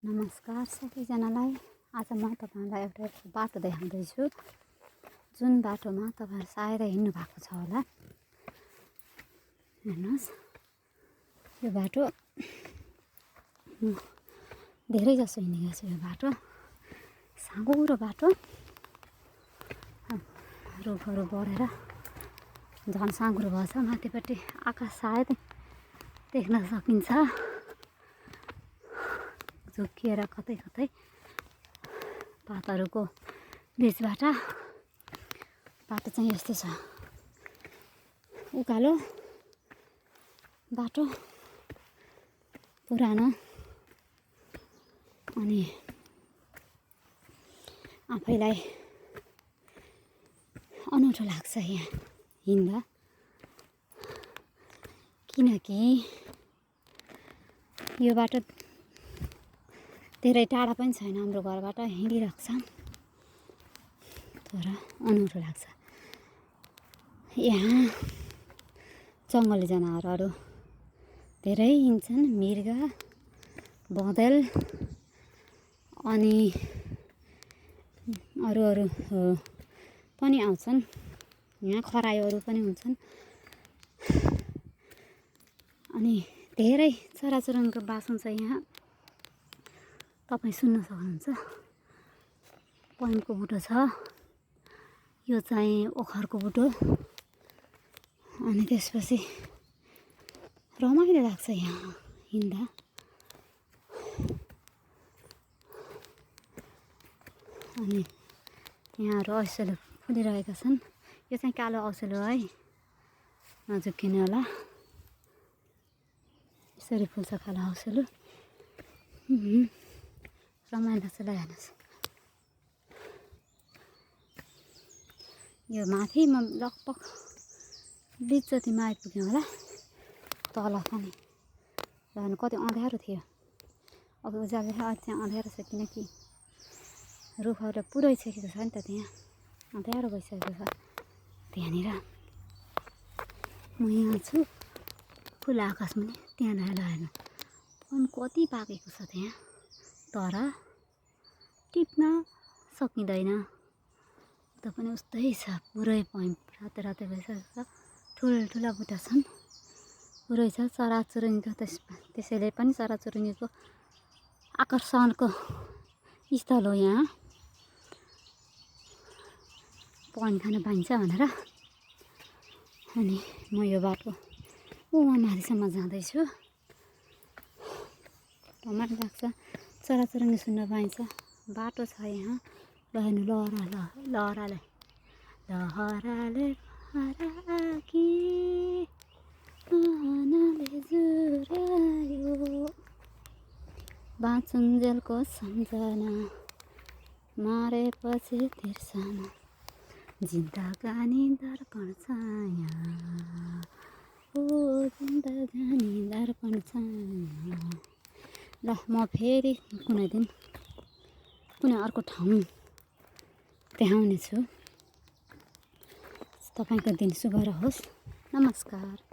नमस्कार सबैजनालाई। आज म तपाईहरुलाई एउटा बाटो देखाउँदैछु जुन बाटोमा तपाईहरु सायद हिँड्नु भएको छ होला। हेर्नुस्, यो बाटो धेरै जसो हिँडेको छु। यो बाटो साँघुरो बाटो, रुखहरू बढेर झन् साँघुरो भएछ। माथिपट्टि आकाश सायद देख्न सकिन्छ, झुक्किएर कतै कतै पातहरूको बीचबाट बाटो चाहिँ यस्तो छ। उकालो बाटो, पुरानो, अनि आफैलाई अनौठो लाग्छ यहाँ हिँड्दा, किनकि यो बाटो धेरै टाढा पनि छैन हाम्रो घरबाट, हिँडिरहेको छ तर अनौठो लाग्छ। यहाँ जङ्गली जनावरहरू धेरै हिँड्छन्, मृग, बँदेल अनि अरू पनि आउँछन्। यहाँ खरायोहरू पनि हुन्छन् अनि धेरै चराचुरुङ्गीको बास हुन्छ यहाँ। तपाईं सुन्न सक्नुहुन्छ। पहेँलको बुटो छ, यो चाहिँ ओखरको बुटो। अनि त्यसपछि रमाइलो लाग्छ यहाँ हिँड्दा। अनि यहाँहरू औसेलो फुलिरहेका छन्। यो चाहिँ कालो औसेलो है, नझुक्किनु होला। यसरी फुल्छ कालो औसेलो। रमाइलो छ। ल हेर्नुहोस्, यो माथि म लगभग बिच जतिमा आइपुग्यो होला। तल पनि हेर्नु कति अँध्यारो थियो, अब उज्यालो त्यहाँ अँध्यारो छ किनकि रुखहरू पुरै छेकेको छ नि त। त्यहाँ अँध्यारो भइसकेको छ। त्यहाँनिर म यहाँ छु खुला आकाशमा, त्यहाँ हेर्नु पनि कति पाकेको छ त्यहाँ, तर टिप्न सकिँदैन। त पनि उस्तै छ, पुरै पहेँ रातो रातो भइसकेको छ। ठुल्ठुला बुट्टा छन्, पुरै छ। चराचुरुङ्गीको त्यसैले पनि चराचुरुङ्गीको आकर्षणको स्थल हो यहाँ, पन खान पाइन्छ भनेर। अनि म यो बाटो वहाँ माथिसम्म जाँदैछु। रमाइलो लाग्छ, चराचुरुङ्गी सुन्न पाइन्छ। बाटो छ यहाँ। ल हेर्नु, लहराले कि जुरायो बाँचुन्जेलको सम्झना, मरेपछि तिर्सना, जिन्दगानी दर्पण छाया, ओ जिन्दगानी दर्पण छाया। ल म फेरि कुनै अर्को ठाउँ देखाउनेछु। तपाईँको दिन शुभ रहोस्। नमस्कार।